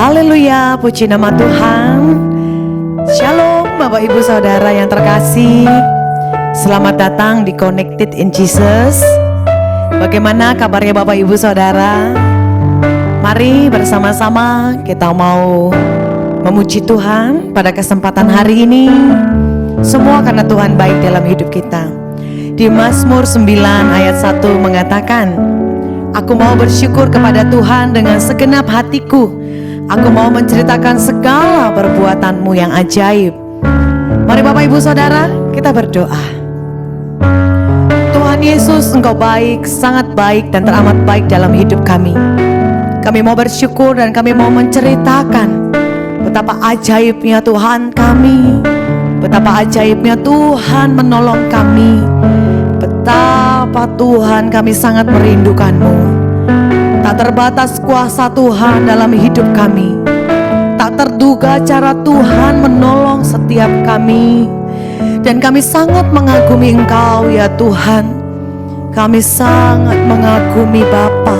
Haleluya, puji nama Tuhan. Shalom Bapak Ibu Saudara yang terkasih. Selamat datang di Connected in Jesus. Bagaimana kabarnya Bapak Ibu Saudara? Mari bersama-sama kita mau memuji Tuhan pada kesempatan hari ini. Semua karena Tuhan baik dalam hidup kita. Di Mazmur 9 ayat 1 mengatakan, aku mau bersyukur kepada Tuhan dengan segenap hatiku. Aku mau menceritakan segala perbuatan-Mu yang ajaib. Mari Bapak Ibu Saudara, kita berdoa. Tuhan Yesus, Engkau baik, sangat baik dan teramat baik dalam hidup kami. Kami mau bersyukur dan kami mau menceritakan betapa ajaibnya Tuhan kami, betapa ajaibnya Tuhan menolong kami, betapa Tuhan kami sangat merindukan-Mu. Tak terbatas kuasa Tuhan dalam hidup kami. Tak terduga cara Tuhan menolong setiap kami. Dan kami sangat mengagumi Engkau ya Tuhan. Kami sangat mengagumi Bapa.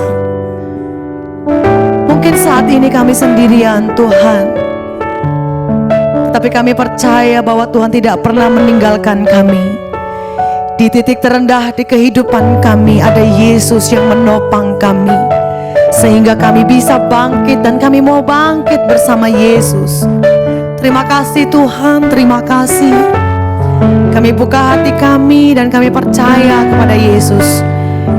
Mungkin saat ini kami sendirian Tuhan, tapi kami percaya bahwa Tuhan tidak pernah meninggalkan kami. Di titik terendah di kehidupan kami ada Yesus yang menopang kami, sehingga kami bisa bangkit dan kami mau bangkit bersama Yesus. Terima kasih Tuhan, terima kasih. Kami buka hati kami dan kami percaya kepada Yesus.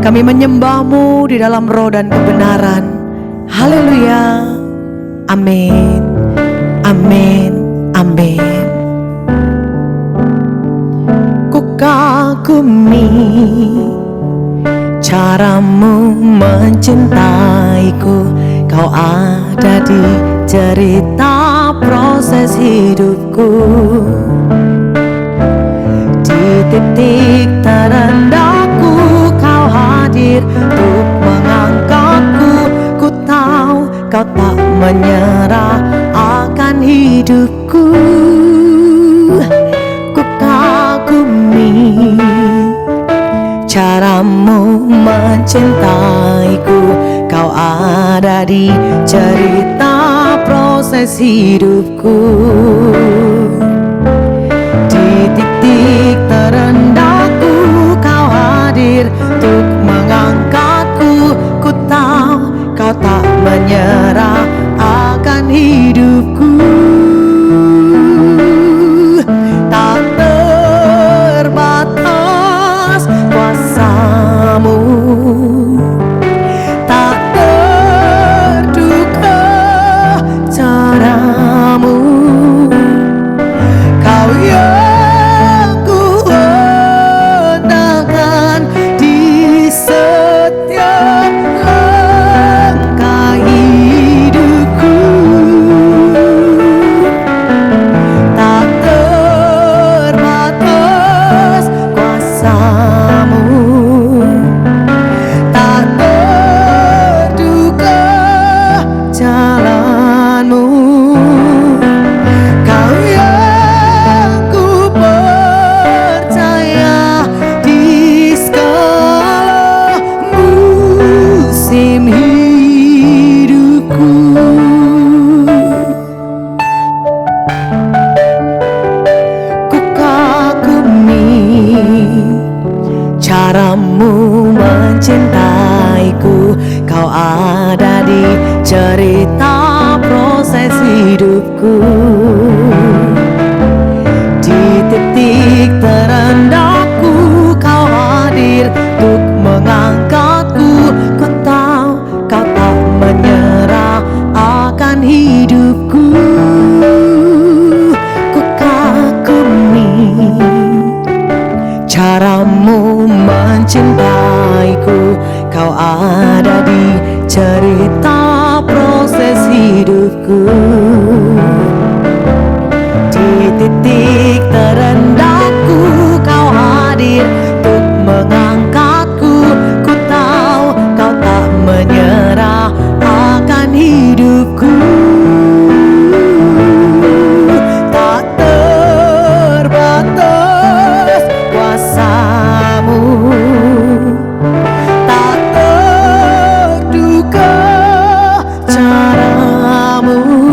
Kami menyembah-Mu di dalam roh dan kebenaran. Haleluya. Amin. Amin. Amin. Ku kagumi cara-Mu mencintaiku. Kau ada di cerita proses hidupku. Di titik terendahku Kau hadir untuk mengangkatku. Ku tahu Kau tak menyerah akan hidupku. Ku kagumi cara-Mu mencintaiku. Kau ada di cerita proses hidupku. Di titik terendahku Kau hadir untuk mengangkatku. Ku tahu Kau tak menyerah akan hidupku. Tak terbatas kuasa-Mu, tak terduga cara-Mu. Kau yang kuandalkan di setiap langkah hidupku. Tak terbatas kuasa-Mu, tak terduga jalan-Mu. Kau yang ku percaya di segala musim hidupku. Ku kagumi cara-Mu mencintaiku. Kau ada di cerita proses hidupku. Di titik terendahku Kau hadir untuk mengangkatku. Ku tahu Kau tak menyerah akan hidupku. Ku kagumi cara-Mu mencintaiku. Kau ada di cerita proses hidupku. Di titik terendahku Kau hadir untuk mengangkatku. Ku tahu Kau tak menyerah akan hidupku. Tak terbatas kuasa-Mu, tak terduga cara-Mu.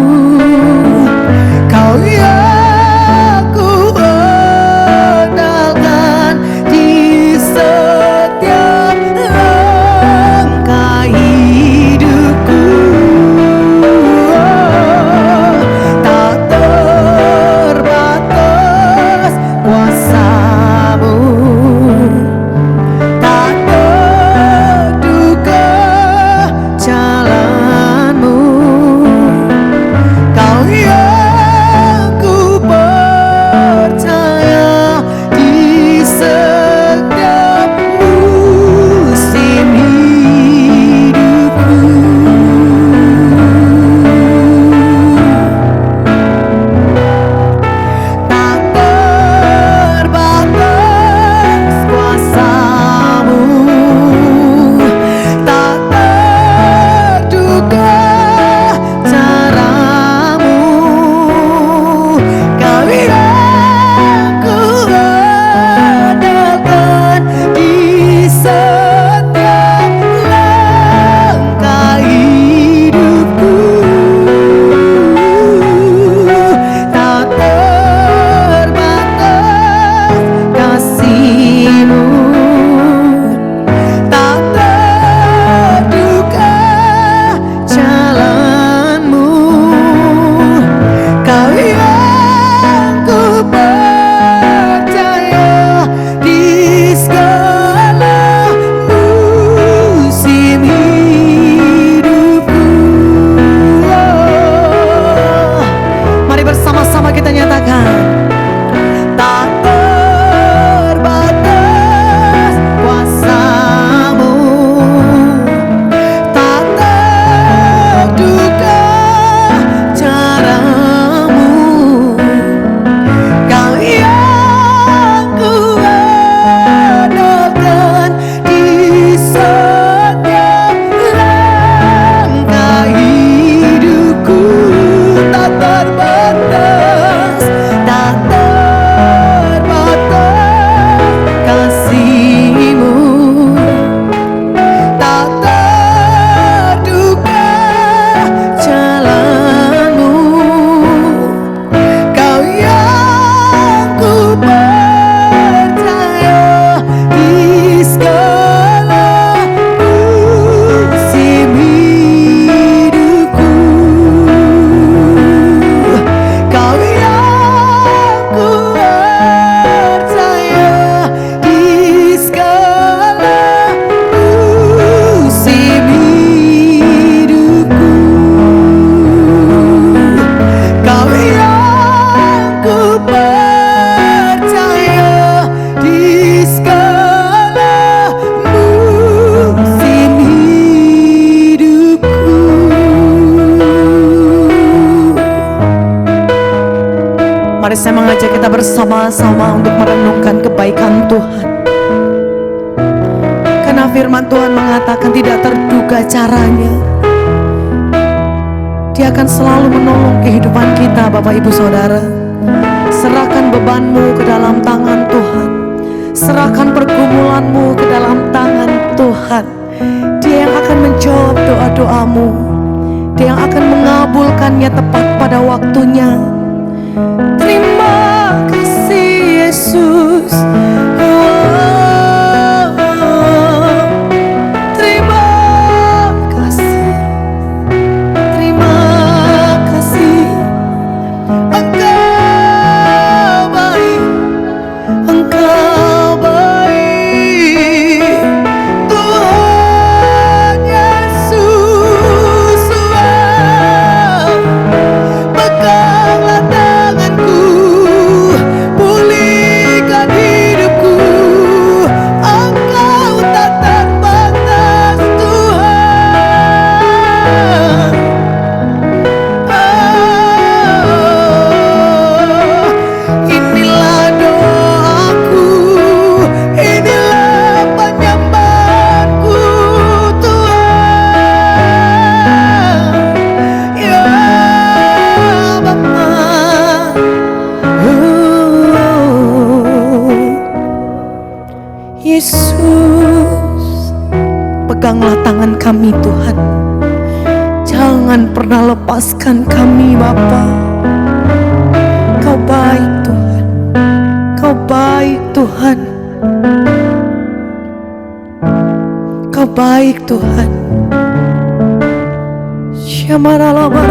Saya mengajak kita bersama-sama untuk merenungkan kebaikan Tuhan. Karena firman Tuhan mengatakan tidak terduga caranya. Dia akan selalu menolong kehidupan kita, Bapak Ibu Saudara. Serahkan bebanmu ke dalam tangan Tuhan. Serahkan pergumulanmu ke dalam tangan Tuhan. Dia yang akan menjawab doa-doamu. Dia yang akan mengabulkannya tepat pada waktunya. Terima kasih Yesus. Terima kasih. Terima kasih. Engkau baik. Engkau baik. Tuhan Yesus. Peganglah tanganku, pulihkan hidupku. Engkau tak terbatas Tuhan. Inilah doaku, inilah penyembahanku Tuhan. Ya Bapa. Yesus, peganglah tangan kami Tuhan. Jangan pernah lepaskan kami Bapa. Kau baik Tuhan. Kau baik Tuhan. Kau baik Tuhan. Syamaralaba.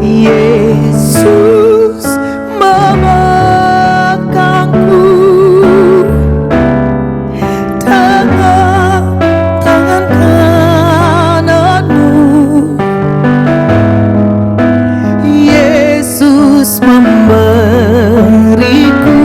Yesus memegangku, tangan kananmu. Yesus memberiku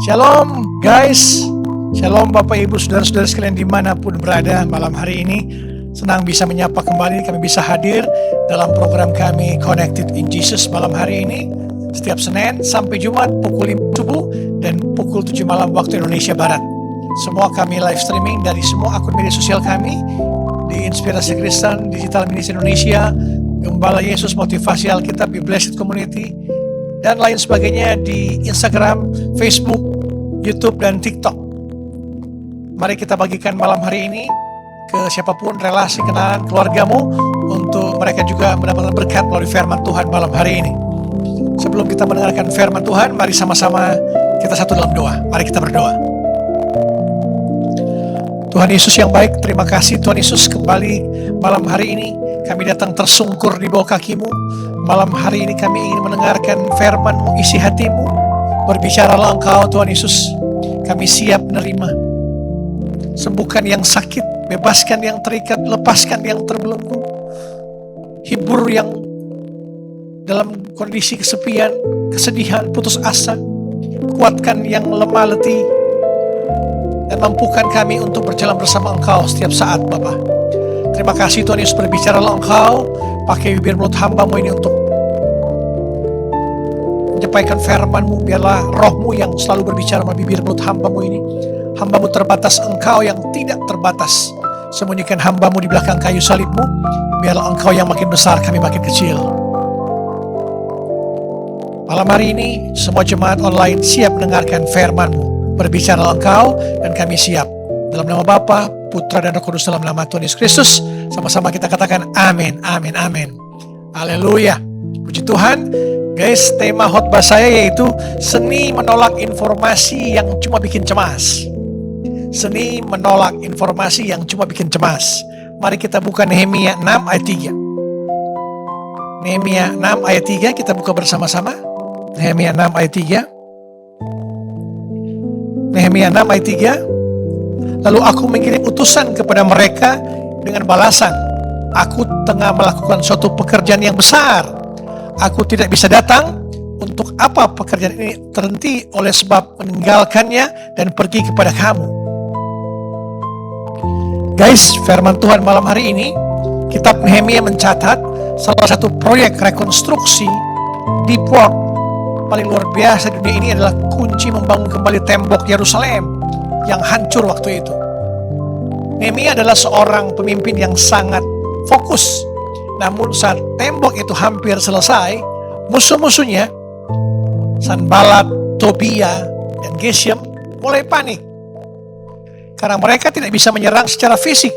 Shalom guys, shalom Bapak Ibu Saudara-saudara sekalian dimanapun berada malam hari ini. Senang bisa menyapa kembali, kami bisa hadir dalam program kami Connected in Jesus malam hari ini. Setiap Senin sampai Jumat pukul 5 subuh dan pukul 7 malam waktu Indonesia Barat. Semua kami live streaming dari semua akun media sosial kami di Inspirasi Kristen, Digital Ministry Indonesia, Gembala Yesus, Motivasi Alkitab, Be Blessed Community, dan lain sebagainya di Instagram, Facebook, YouTube, dan TikTok. Mari kita bagikan malam hari ini ke siapapun relasi, kenalan, keluargamu, untuk mereka juga mendapatkan berkat melalui firman Tuhan malam hari ini. Sebelum kita mendengarkan firman Tuhan, mari sama-sama kita satu dalam doa. Mari kita berdoa. Tuhan Yesus yang baik, terima kasih Tuhan Yesus, kembali malam hari ini kami datang tersungkur di bawah kaki-Mu. Malam hari ini kami ingin mendengarkan firman-Mu, isi hati-Mu. Berbicaralah Engkau Tuhan Yesus, kami siap menerima. Sembuhkan yang sakit, bebaskan yang terikat, lepaskan yang terbelenggu. Hibur yang dalam kondisi kesepian, kesedihan, putus asa. Kuatkan yang lemah letih. Dan mampukan kami untuk berjalan bersama Engkau setiap saat Bapa. Terima kasih Tuhan Yesus, berbicaralah Engkau. Pakai bibir mulut hamba-Mu ini untuk menyampaikan firman-Mu. Biarlah Roh-Mu yang selalu berbicara melalui bibir mulut hamba-Mu ini. Hamba-Mu terbatas, Engkau yang tidak terbatas. Sembunyikan hamba-Mu di belakang kayu salib-Mu. Biarlah Engkau yang makin besar, kami makin kecil. Malam hari ini semua jemaat online siap mendengarkan firman-Mu. Berbicaralah Engkau dan kami siap. Dalam nama Bapa, Putra, dan Roh Kudus, dalam nama Tuhan Yesus Kristus. Sama-sama kita katakan amin, amin, amin. Haleluya. Puji Tuhan. Guys, tema khotbah saya yaitu seni menolak informasi yang cuma bikin cemas. Seni menolak informasi yang cuma bikin cemas. Mari kita buka Nehemia 6 ayat 3. Nehemia 6 ayat 3 kita buka bersama-sama. Nehemia 6 ayat 3. Nehemia 6 ayat 3. Lalu aku mengirim utusan kepada mereka dengan balasan. Aku tengah melakukan suatu pekerjaan yang besar. Aku tidak bisa datang. Untuk apa pekerjaan ini terhenti? Oleh sebab meninggalkannya dan pergi kepada kamu. Guys, firman Tuhan malam hari ini, kitab Nehemia mencatat salah satu proyek rekonstruksi deep work paling luar biasa di dunia ini adalah kunci membangun kembali tembok Yerusalem yang hancur waktu itu. Nehemia adalah seorang pemimpin yang sangat fokus. Namun saat tembok itu hampir selesai, musuh-musuhnya Sanballat, Tobia, dan Geshem mulai panik. Karena mereka tidak bisa menyerang secara fisik.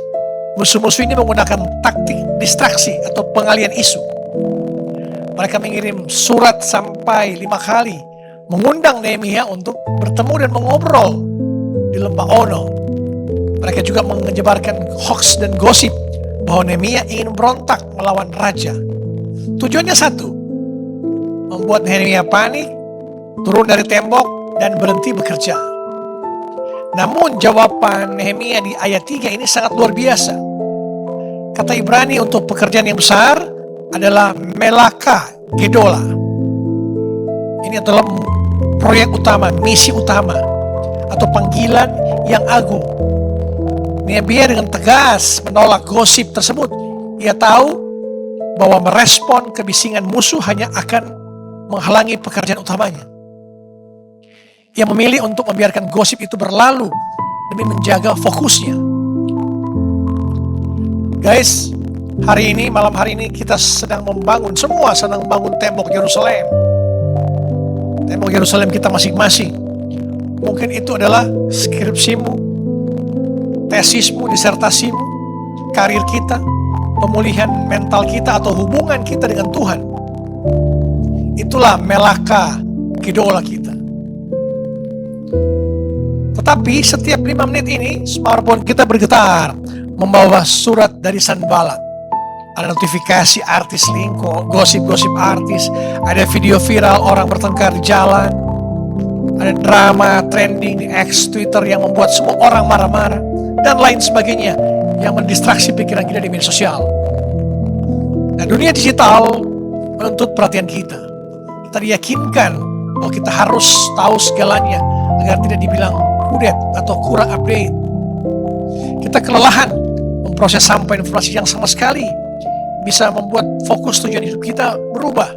Musuh-musuh ini menggunakan taktik distraksi atau pengalian isu. Mereka mengirim surat sampai 5 kali mengundang Nehemia untuk bertemu dan mengobrol di lembah Ono. Mereka juga menyebarkan hoax dan gosip bahwa Nehemia ingin berontak melawan raja. Tujuannya satu, membuat Nehemia panik, turun dari tembok, dan berhenti bekerja. Namun jawaban Nehemia di ayat 3 ini sangat luar biasa. Kata Ibrani untuk pekerjaan yang besar adalah melaka gedola. Ini adalah proyek utama, misi utama, atau panggilan yang agung. Nehemia dengan tegas menolak gosip tersebut. Ia tahu bahwa merespon kebisingan musuh hanya akan menghalangi pekerjaan utamanya. Ia memilih untuk membiarkan gosip itu berlalu demi menjaga fokusnya. Guys, hari ini, malam hari ini kita sedang membangun, semua sedang membangun tembok Yerusalem. Tembok Yerusalem kita masing-masing. Mungkin itu adalah skripsimu, tesismu, disertasimu, karir kita, pemulihan mental kita, atau hubungan kita dengan Tuhan. Itulah melaka gedola kita. Tetapi setiap 5 menit ini, smartphone kita bergetar membawa surat dari Sanballat. Ada notifikasi artis lingko, gosip-gosip artis, ada video viral orang bertengkar di jalan, ada drama trending di X, Twitter yang membuat semua orang marah-marah, dan lain sebagainya yang mendistraksi pikiran kita di media sosial. Nah, dunia digital menuntut perhatian kita. Kita diyakinkan bahwa kita harus tahu segalanya, agar tidak dibilang kudet atau kurang update. Kita kelelahan memproses sampah informasi yang sama sekali bisa membuat fokus tujuan hidup kita berubah.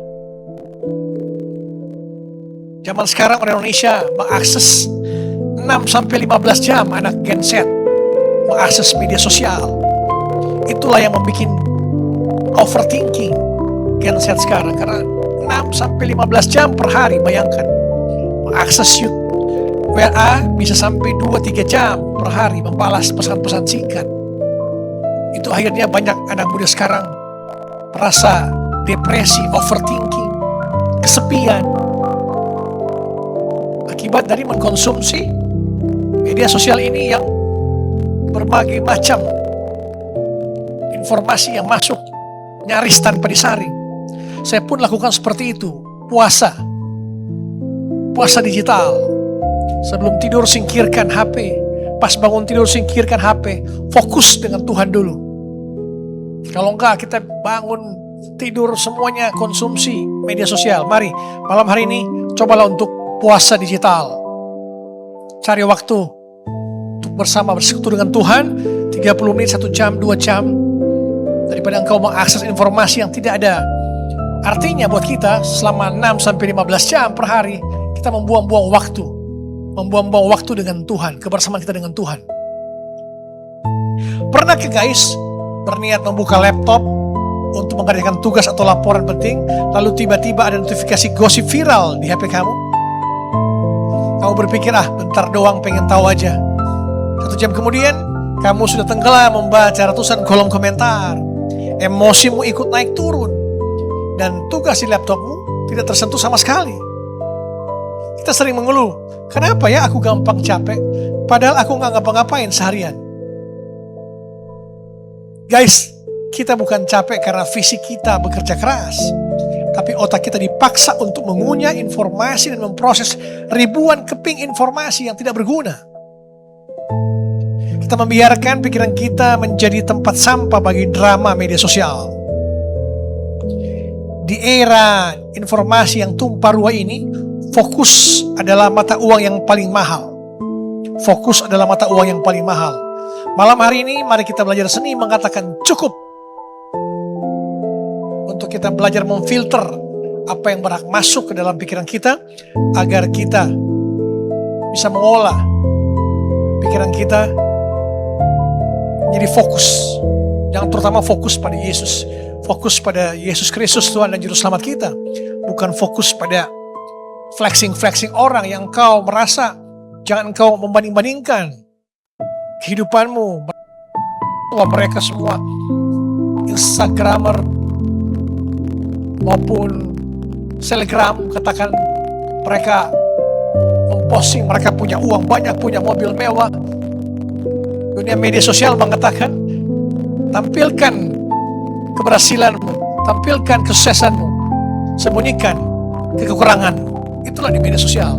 Zaman sekarang orang Indonesia mengakses 6-15 jam anak Gen Z mengakses media sosial. Itulah yang membuat overthinking Gen Z sekarang, karena 6-15 jam per hari. Bayangkan mengakses WA bisa sampai 2-3 jam per hari membalas pesan-pesan singkat. Itu akhirnya banyak anak muda sekarang merasa depresi, overthinking, kesepian akibat dari mengkonsumsi media sosial ini yang berbagai macam informasi yang masuk nyaris tanpa disaring. Saya pun lakukan seperti itu. Puasa digital. Sebelum tidur singkirkan HP, pas bangun tidur singkirkan HP, fokus dengan Tuhan dulu. Kalau enggak, kita bangun tidur semuanya konsumsi media sosial. Mari malam hari ini cobalah untuk puasa digital. Cari waktu untuk bersekutu dengan Tuhan, 30 menit, 1 jam, 2 jam, daripada engkau mengakses informasi yang tidak ada artinya buat kita selama 6-15 jam per hari. Kita membuang-buang waktu dengan Tuhan, kebersamaan kita dengan Tuhan. Pernah ke guys berniat membuka laptop untuk mengerjakan tugas atau laporan penting, lalu tiba-tiba ada notifikasi gosip viral di HP kamu? Kamu berpikir, bentar doang, pengen tahu aja. 1 jam kemudian, kamu sudah tenggelam membaca ratusan kolom komentar. Emosimu ikut naik turun, dan tugas di laptopmu tidak tersentuh sama sekali. Kita sering mengeluh, kenapa ya aku gampang capek, padahal aku nggak ngapa-ngapain seharian. Guys, kita bukan capek karena fisik kita bekerja keras, tapi otak kita dipaksa untuk mengunyah informasi dan memproses ribuan keping informasi yang tidak berguna. Kita membiarkan pikiran kita menjadi tempat sampah bagi drama media sosial. Di era informasi yang tumpah ruah ini, fokus adalah mata uang yang paling mahal. Fokus adalah mata uang yang paling mahal. Malam hari ini, mari kita belajar seni mengatakan cukup. Untuk kita belajar memfilter apa yang berhak masuk ke dalam pikiran kita, agar kita bisa mengolah pikiran kita jadi fokus. Yang terutama fokus pada Yesus. Fokus pada Yesus Kristus, Tuhan dan Juru Selamat kita. Bukan fokus pada flexing orang yang engkau merasa. Jangan engkau membanding-bandingkan kehidupanmu. Mereka semua Instagramer maupun selebgram, katakan mereka memposting, mereka punya uang banyak, punya mobil mewah. Dunia media sosial mengatakan, tampilkan keberhasilanmu, tampilkan kesuksesanmu, sembunyikan kekuranganmu. Itulah di media sosial.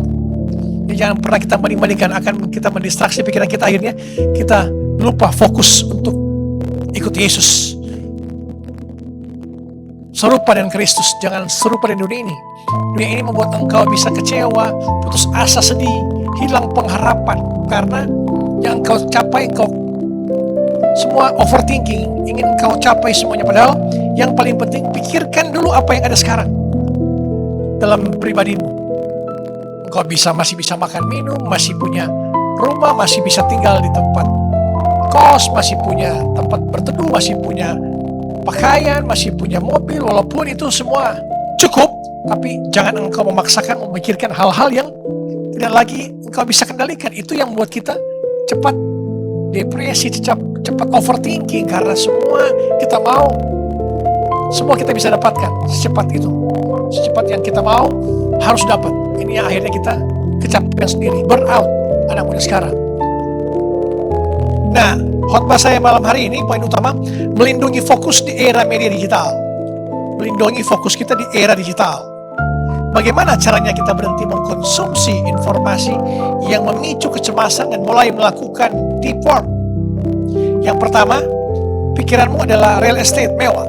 Jadi jangan pernah kita banding-bandingkan, akan kita mendistraksi pikiran kita, akhirnya kita lupa fokus untuk ikut Yesus. Serupa dengan Kristus, jangan serupa dengan dunia ini. Dunia ini membuat engkau bisa kecewa, putus asa, sedih, hilang pengharapan, karena yang engkau capai, engkau semua overthinking, ingin engkau capai semuanya. Padahal yang paling penting, pikirkan dulu apa yang ada sekarang dalam pribadimu. Engkau masih bisa makan minum, masih punya rumah, masih bisa tinggal di tempat kos, masih punya tempat berteduh, masih punya pakaian, masih punya mobil. Walaupun itu semua cukup, tapi jangan engkau memaksakan memikirkan hal-hal yang tidak lagi engkau bisa kendalikan. Itu yang membuat kita cepat depresi, cepat overthinking, karena semua kita mau, semua kita bisa dapatkan secepat itu. Secepat yang kita mau harus dapat. Ini yang akhirnya kita kecapean sendiri, burn out anak muda sekarang. Nah, khotbah saya malam hari ini poin utama, melindungi fokus di era media digital. Melindungi fokus kita di era digital. Bagaimana caranya kita berhenti mengkonsumsi informasi yang memicu kecemasan dan mulai melakukan deep work? Yang pertama, pikiranmu adalah real estate mewah.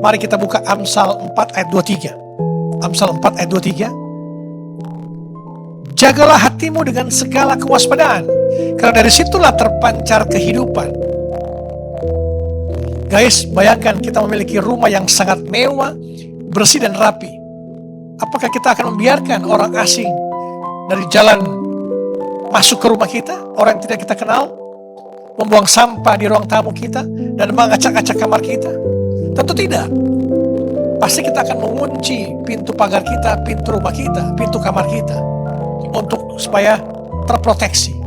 Mari kita buka Amsal 4 ayat 23. Amsal 4 ayat 23. jagalah hatimu dengan segala kewaspadaan, karena dari situlah terpancar kehidupan. Guys, bayangkan kita memiliki rumah yang sangat mewah, bersih dan rapi. Apakah kita akan membiarkan orang asing dari jalan masuk ke rumah kita, orang yang tidak kita kenal, membuang sampah di ruang tamu kita, dan mengacak-acak kamar kita? Tentu tidak. Pasti kita akan mengunci pintu pagar kita, pintu rumah kita, pintu kamar kita, untuk supaya terproteksi.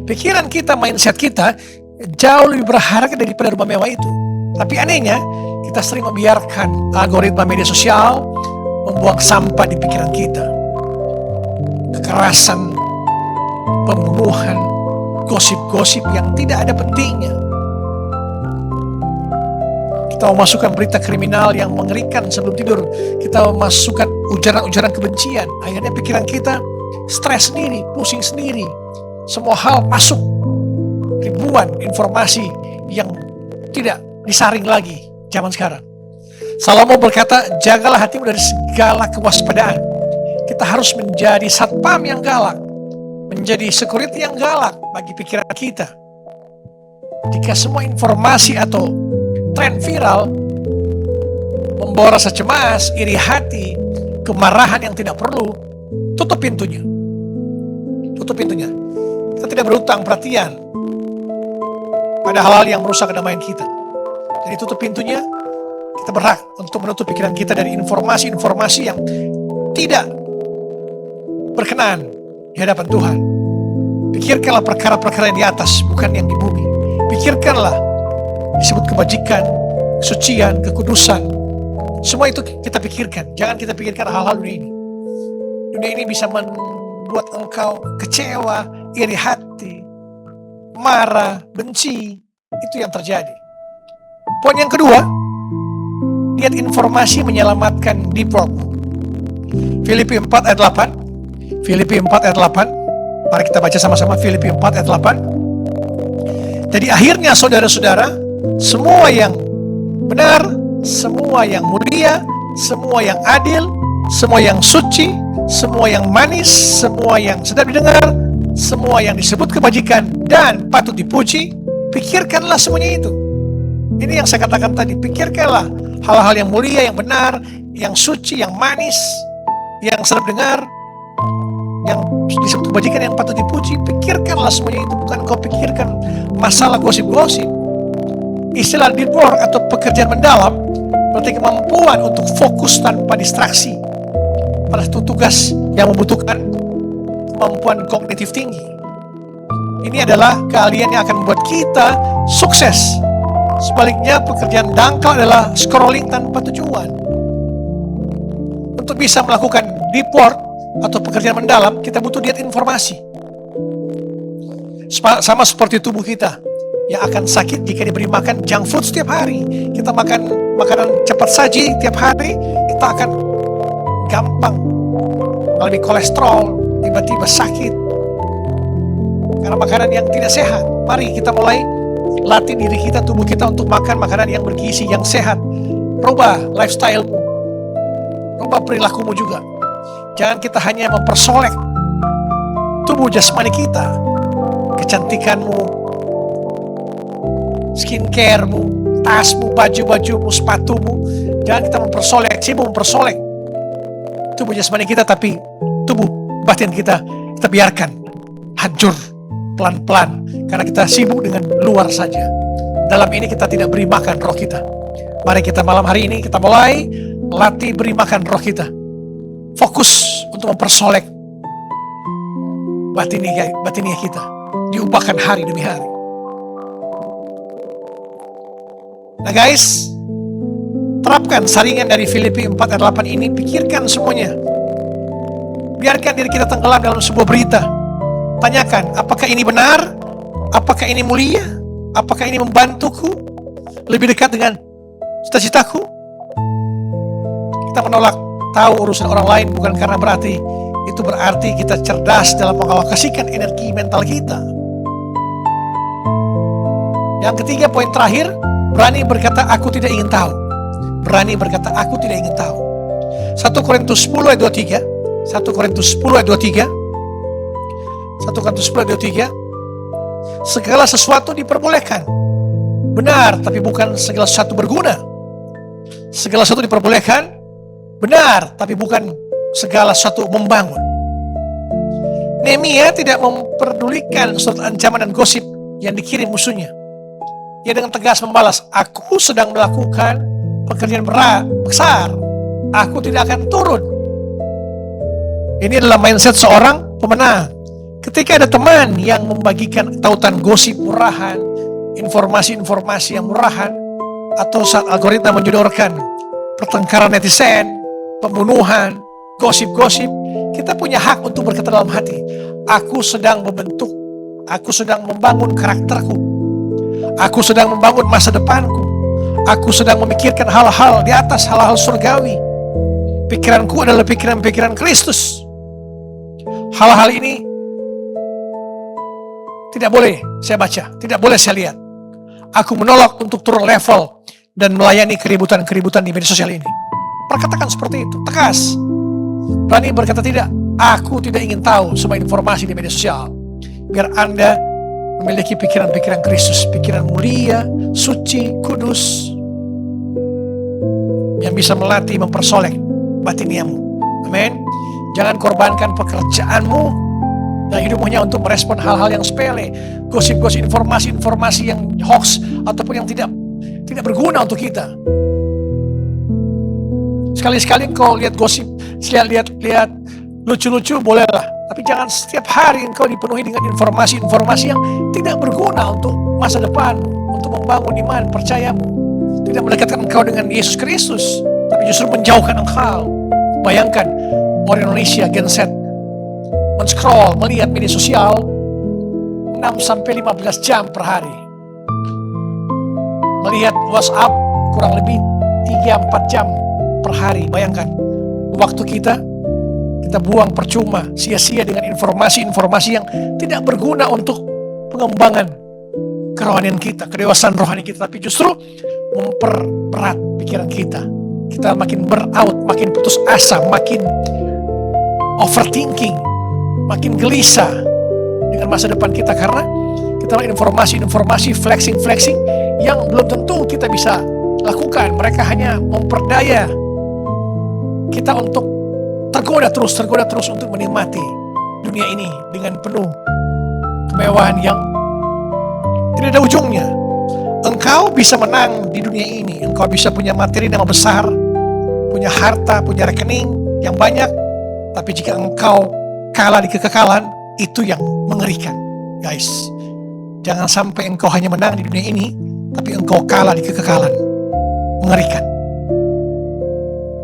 Pikiran kita, mindset kita jauh lebih berharga daripada rumah mewah itu. Tapi anehnya, kita sering membiarkan algoritma media sosial membuang sampah di pikiran kita. Kekerasan, pembunuhan, gosip-gosip yang tidak ada pentingnya. Kita memasukkan berita kriminal yang mengerikan sebelum tidur. Kita memasukkan ujaran-ujaran kebencian. Akhirnya pikiran kita stres sendiri, pusing sendiri. Semua hal masuk. Ribuan informasi yang tidak disaring lagi zaman sekarang. Salomo berkata, jagalah hatimu dari segala kewaspadaan. Kita harus menjadi satpam yang galak, menjadi security yang galak bagi pikiran kita. Jika semua informasi atau tren viral membawa rasa cemas, iri hati, kemarahan yang tidak perlu, tutup pintunya. Tutup pintunya. Kita tidak berhutang perhatian pada hal-hal yang merusak kedamaian kita. Jadi tutup pintunya. Kita berhak untuk menutup pikiran kita dari informasi-informasi yang tidak berkenan di hadapan Tuhan. Pikirkanlah perkara-perkara yang di atas, bukan yang di bumi. Pikirkanlah disebut kebajikan, kesucian, kekudusan. Semua itu kita pikirkan. Jangan kita pikirkan hal-hal dunia ini. Dunia ini bisa membuat engkau kecewa, iri hati, marah, benci. Itu yang terjadi. Poin yang kedua, lihat informasi menyelamatkan deep work. Filipi 4 ayat 8. Filipi 4 ayat 8. Mari kita baca sama-sama Filipi 4 ayat 8. Jadi akhirnya saudara-saudara, semua yang benar, semua yang mulia, semua yang adil, semua yang suci, semua yang manis, semua yang sedap didengar, semua yang disebut kebajikan dan patut dipuji, pikirkanlah semuanya itu. Ini yang saya katakan tadi, pikirkanlah hal-hal yang mulia, yang benar, yang suci, yang manis, yang sedap dengar, yang disebut kebajikan, yang patut dipuji. Pikirkanlah semuanya itu, bukan kau pikirkan masalah gosip-gosip. Istilah deep work atau pekerjaan mendalam berarti kemampuan untuk fokus tanpa distraksi pada satu tugas yang membutuhkan kemampuan kognitif tinggi. Ini adalah keahlian yang akan membuat kita sukses. Sebaliknya, pekerjaan dangkal adalah scrolling tanpa tujuan. Untuk bisa melakukan deep work atau pekerjaan mendalam, kita butuh diet informasi. Sama seperti tubuh kita yang akan sakit jika diberi makan junk food setiap hari. Kita makan makanan cepat saji tiap hari, kita akan gampang mengalami kolesterol, tiba-tiba sakit karena makanan yang tidak sehat. Mari kita mulai latih diri kita, tubuh kita untuk makan makanan yang bergizi, yang sehat. Rubah lifestyle-mu, rubah perilakumu juga. Jangan kita hanya mempersolek tubuh jasmani kita, kecantikanmu, skincare-mu, tasmu, baju-bajumu, sepatumu. Jangan kita mempersolek tubuh jasmani kita, tapi tubuh batin kita biarkan hancur pelan-pelan karena kita sibuk dengan luar saja. Dalam ini kita tidak beri makan roh kita. Mari kita malam hari ini kita mulai latih beri makan roh kita. Fokus untuk mempersolek batiniah kita, diubahkan hari demi hari. Nah guys, terapkan saringan dari Filipi 4 ayat 8 ini, pikirkan semuanya. Biarkan diri kita tenggelam dalam sebuah berita. Tanyakan, apakah ini benar? Apakah ini mulia? Apakah ini membantuku lebih dekat dengan cita-citaku? Kita menolak tahu urusan orang lain bukan karena berarti kita cerdas dalam mengalokasikan energi mental kita. Yang ketiga, poin terakhir, berani berkata aku tidak ingin tahu. Berani berkata aku tidak ingin tahu. 1 Korintus 10 ayat 23. 1 Korintus 10 ayat 23. 1 Korintus 10:23, segala sesuatu diperbolehkan. Benar, tapi bukan segala sesuatu berguna. Segala sesuatu diperbolehkan, benar, tapi bukan segala sesuatu membangun. Nehemia tidak memperdulikan surat ancaman dan gosip yang dikirim musuhnya. Dia dengan tegas membalas, aku sedang melakukan pekerjaan besar, aku tidak akan turun. Ini adalah mindset seorang pemenang. Ketika ada teman yang membagikan tautan gosip murahan, informasi-informasi yang murahan, atau saat algoritma menjodorkan pertengkaran netizen, pembunuhan, gosip-gosip, kita punya hak untuk berkata dalam hati, aku sedang membentuk, aku sedang membangun karakterku, aku sedang membangun masa depanku, aku sedang memikirkan hal-hal di atas hal-hal surgawi. Pikiranku adalah pikiran-pikiran Kristus. Hal-hal ini tidak boleh saya baca, tidak boleh saya lihat. Aku menolak untuk turun level dan melayani keributan-keributan di media sosial ini. Perkatakan seperti itu, tegas. Berani berkata tidak, aku tidak ingin tahu semua informasi di media sosial. Biar Anda memiliki pikiran-pikiran Kristus, pikiran mulia, suci, kudus, yang bisa melatih, mempersolek batiniamu. Amin. Jangan korbankan pekerjaanmu dan hidupmu hanya untuk merespon hal-hal yang sepele, gosip-gosip, informasi-informasi yang hoax ataupun yang tidak berguna untuk kita. Sekali-sekali engkau lihat gosip, lihat lucu-lucu bolehlah, tapi jangan setiap hari engkau dipenuhi dengan informasi-informasi yang tidak berguna untuk masa depan, untuk membangun iman percayamu, tidak mendekatkan engkau dengan Yesus Kristus, tapi justru menjauhkan engkau. Bayangkan orang Indonesia Gen Z men-scroll, melihat media sosial 6-15 jam per hari, melihat WhatsApp kurang lebih 3-4 jam per hari. Bayangkan, waktu kita buang percuma, sia-sia dengan informasi-informasi yang tidak berguna untuk pengembangan kerohanian kita, kedewasaan rohani kita, tapi justru memperberat pikiran kita. Kita makin burnout, makin putus asa, makin overthinking, makin gelisah dengan masa depan kita karena kita informasi-informasi flexing yang belum tentu kita bisa lakukan. Mereka hanya memperdaya kita untuk tergoda terus untuk menikmati dunia ini dengan penuh kemewahan yang tidak ada ujungnya. Engkau bisa menang di dunia ini, engkau bisa punya materi nama besar, punya harta, punya rekening yang banyak, tapi jika engkau kalah di kekekalan, itu yang mengerikan. Guys, jangan sampai engkau hanya menang di dunia ini, tapi engkau kalah di kekekalan. Mengerikan.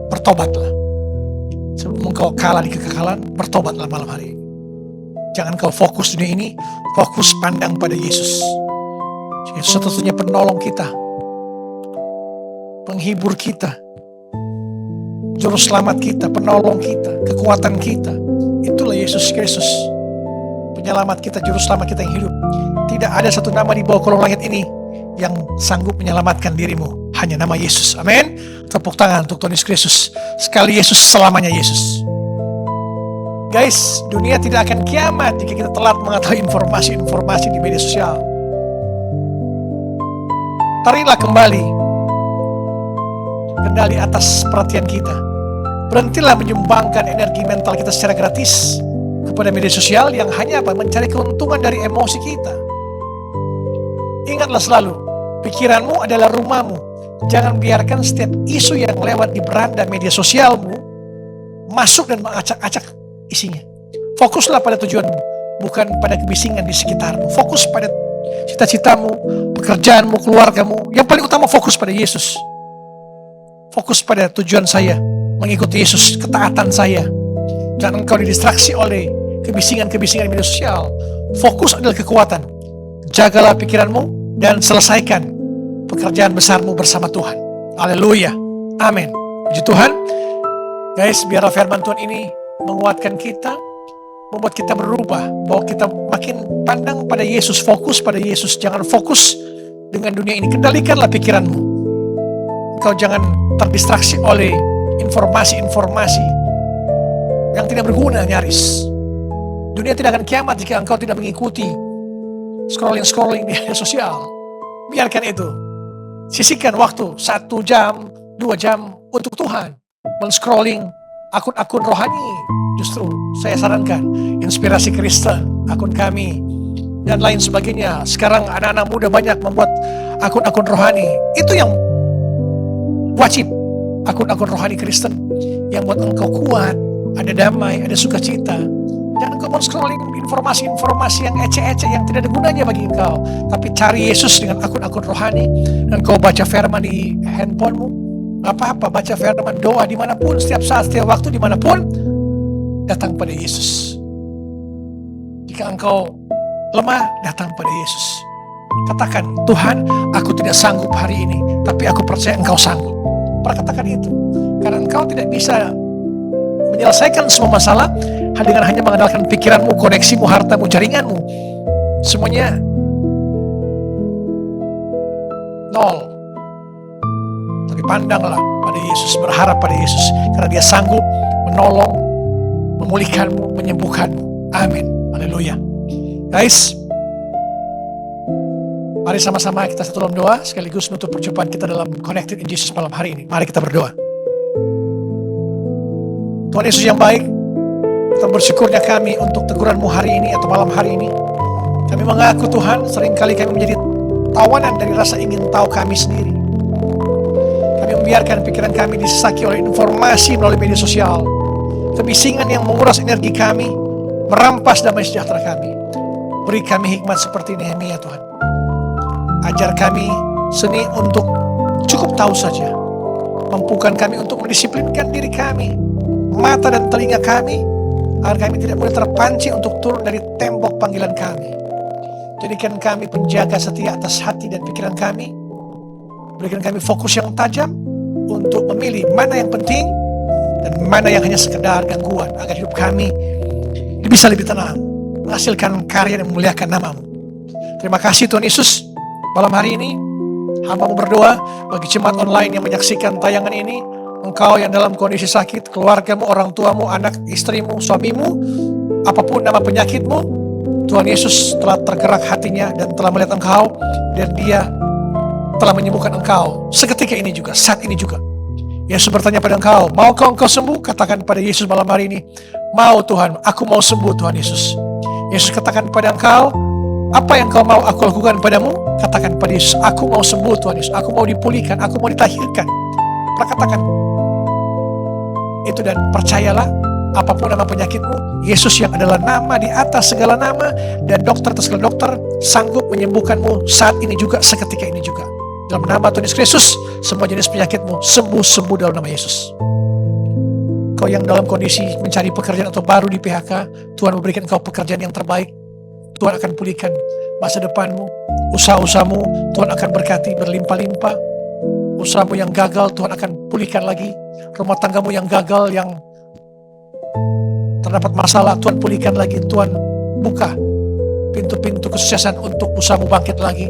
Bertobatlah. Sebelum engkau kalah di kekekalan, bertobatlah malam hari ini. Jangan kau fokus dunia ini, fokus pandang pada Yesus. Yesus satu-satunya penolong kita, penghibur kita, juru selamat kita, penolong kita, kekuatan kita. Itulah Yesus Kristus, penyelamat kita, juru selamat kita yang hidup. Tidak ada satu nama di bawah kolong langit ini yang sanggup menyelamatkan dirimu, hanya nama Yesus. Amin. Tepuk tangan untuk Tuhan Yesus Kristus. Sekali Yesus, selamanya Yesus. Guys, dunia tidak akan kiamat jika kita telat mengetahui informasi-informasi di media sosial. Tariklah kembali kendali atas perhatian kita. Berhentilah menyumbangkan energi mental kita secara gratis kepada media sosial yang hanya mencari keuntungan dari emosi kita. Ingatlah selalu, pikiranmu adalah rumahmu. Jangan biarkan setiap isu yang lewat di beranda media sosialmu masuk dan mengacak-acak isinya. Fokuslah pada tujuanmu, bukan pada kebisingan di sekitarmu. Fokus pada cita-citamu, pekerjaanmu, keluargamu. Yang paling utama fokus pada Yesus. Fokus pada tujuan saya, mengikuti Yesus, ketaatan saya. Jangan engkau didistraksi oleh kebisingan-kebisingan media sosial. Fokus adalah kekuatan. Jagalah pikiranmu dan selesaikan pekerjaan besarmu bersama Tuhan. Haleluya. Amin. Puji Tuhan. Guys, biarlah firman Tuhan ini menguatkan kita, membuat kita berubah, bahwa kita makin pandang pada Yesus, fokus pada Yesus. Jangan fokus dengan dunia ini. Kendalikanlah pikiranmu. Engkau jangan terdistraksi oleh informasi-informasi yang tidak berguna nyaris. Dunia tidak akan kiamat jika engkau tidak mengikuti scrolling di media sosial. Biarkan itu. Sisihkan waktu 1 jam, 2 jam untuk Tuhan. Men-scrolling akun-akun rohani. Justru saya sarankan Inspirasi Kristen, akun kami, dan lain sebagainya. Sekarang anak-anak muda banyak membuat akun-akun rohani. Itu yang wajib. Akun-akun rohani Kristen yang buat engkau kuat, ada damai, ada sukacita. Jangan engkau mau scrolling informasi-informasi yang ece-ece yang tidak ada gunanya bagi engkau. Tapi cari Yesus dengan akun-akun rohani, dan kau baca firman di handphonemu. Apa-apa, baca firman, doa dimanapun, setiap saat, setiap waktu, dimanapun. Datang pada Yesus. Jika engkau lemah, datang pada Yesus. Katakan, Tuhan, aku tidak sanggup hari ini, tapi aku percaya engkau sanggup. Katakan itu. Karena engkau tidak bisa menyelesaikan semua masalah dengan hanya mengandalkan pikiranmu, koneksimu, hartamu, jaringanmu. Semuanya nol. Tapi pandanglah pada Yesus, berharap pada Yesus, karena Dia sanggup menolong, memulihkanmu, menyembuhkanmu. Amin. Haleluya. Guys, mari sama-sama kita satu dalam doa sekaligus menutup perjumpaan kita dalam Connected in Jesus malam hari ini. Mari kita berdoa. Tuhan Yesus yang baik, kita bersyukurnya kami untuk teguran-Mu hari ini atau malam hari ini. Kami mengaku Tuhan, seringkali kami menjadi tawanan dari rasa ingin tahu kami sendiri. Kami membiarkan pikiran kami disesaki oleh informasi melalui media sosial. Kebisingan yang menguras energi kami, merampas damai sejahtera kami. Beri kami hikmat seperti Nehemia Tuhan. Ajar kami seni untuk cukup tahu saja. Mampukan kami untuk mendisiplinkan diri kami, mata dan telinga kami, agar kami tidak boleh terpancing untuk turun dari tembok panggilan kami. Jadikan kami penjaga setia atas hati dan pikiran kami. Berikan kami fokus yang tajam untuk memilih mana yang penting dan mana yang hanya sekedar gangguan, agar hidup kami bisa lebih tenang, menghasilkan karya dan memuliakan nama-Mu. Terima kasih Tuhan Yesus. Malam hari ini hamba-Mu berdoa bagi jemaat online yang menyaksikan tayangan ini. Engkau yang dalam kondisi sakit, keluargamu, orang tuamu, anak, istrimu, suamimu, apapun nama penyakitmu, Tuhan Yesus telah tergerak hatinya dan telah melihat engkau, dan Dia telah menyembuhkan engkau seketika ini juga, saat ini juga. Yesus bertanya pada engkau, maukah engkau sembuh? Katakan pada Yesus malam hari ini, mau Tuhan, aku mau sembuh Tuhan Yesus. Yesus katakan pada engkau, apa yang kau mau aku lakukan padamu? Katakan pada Yesus, aku mau sembuh Tuhan Yesus, aku mau dipulihkan, aku mau ditahirkan. Katakan itu dan percayalah, apapun nama penyakitmu, Yesus yang adalah nama di atas segala nama dan dokter atas segala dokter sanggup menyembuhkanmu saat ini juga, seketika ini juga. Dalam nama Tuhan Yesus Kristus, semua jenis penyakitmu sembuh dalam nama Yesus. Kau yang dalam kondisi mencari pekerjaan atau baru di PHK, Tuhan memberikan kau pekerjaan yang terbaik. Tuhan akan pulihkan masa depanmu, usaha-usahamu Tuhan akan berkati berlimpah-limpah. Usahamu yang gagal Tuhan akan pulihkan lagi. Rumah tanggamu yang gagal, yang terdapat masalah, Tuhan pulihkan lagi. Tuhan buka pintu-pintu kesuksesan untuk usahamu bangkit lagi.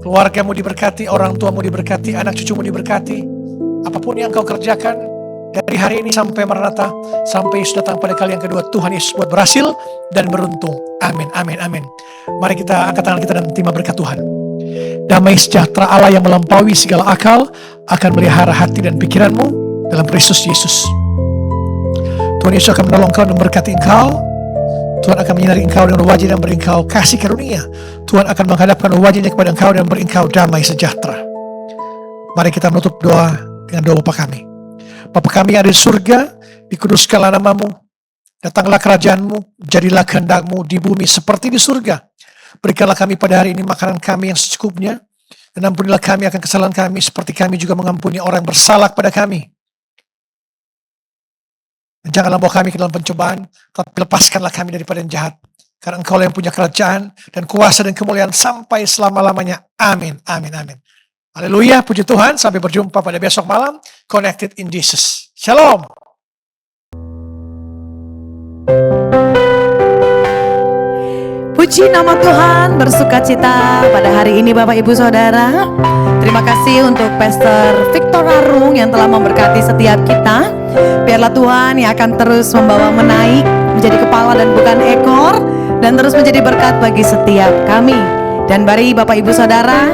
Keluargamu diberkati, orang tuamu diberkati, anak cucumu diberkati. Apapun yang kau kerjakan dari hari ini sampai Maranatha, sampai Yesus datang pada kali yang kedua, Tuhan Yesus buat berhasil dan beruntung. Amin, amin, amin. Mari kita angkat tangan kita dan terima berkat Tuhan. Damai sejahtera Allah yang melampaui segala akal akan melihara hati dan pikiranmu dalam Kristus Yesus. Tuhan Yesus akan menolong engkau dan memberkati engkau. Tuhan akan menyinari engkau dengan wajah dan beri engkau kasih karunia. Tuhan akan menghadapkan wajahnya kepada engkau dan beri engkau damai sejahtera. Mari kita menutup doa dengan doa Bapa kami. Bapa kami yang ada di surga, dikuduskanlah nama-Mu. Datanglah kerajaan-Mu, jadilah kehendak-Mu di bumi seperti di surga. Berikanlah kami pada hari ini makanan kami yang secukupnya, dan ampunilah kami akan kesalahan kami seperti kami juga mengampuni orang yang bersalah kepada kami. Dan janganlah bawa kami ke dalam pencobaan, tapi lepaskanlah kami daripada yang jahat. Karena Engkau yang punya kerajaan dan kuasa dan kemuliaan sampai selama-lamanya. Amin, amin, amin. Haleluya, puji Tuhan. Sampai berjumpa pada besok malam. Connected in Jesus. Shalom. Puji nama Tuhan, bersukacita pada hari ini Bapak Ibu Saudara. Terima kasih untuk Pastor Victor Arung yang telah memberkati setiap kita. Biarlah Tuhan yang akan terus membawa menaik menjadi kepala dan bukan ekor, dan terus menjadi berkat bagi setiap kami. Dan mari Bapak Ibu Saudara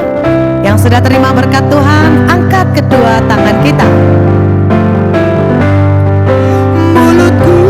yang sudah terima berkat Tuhan, angkat kedua tangan kita. Mulutku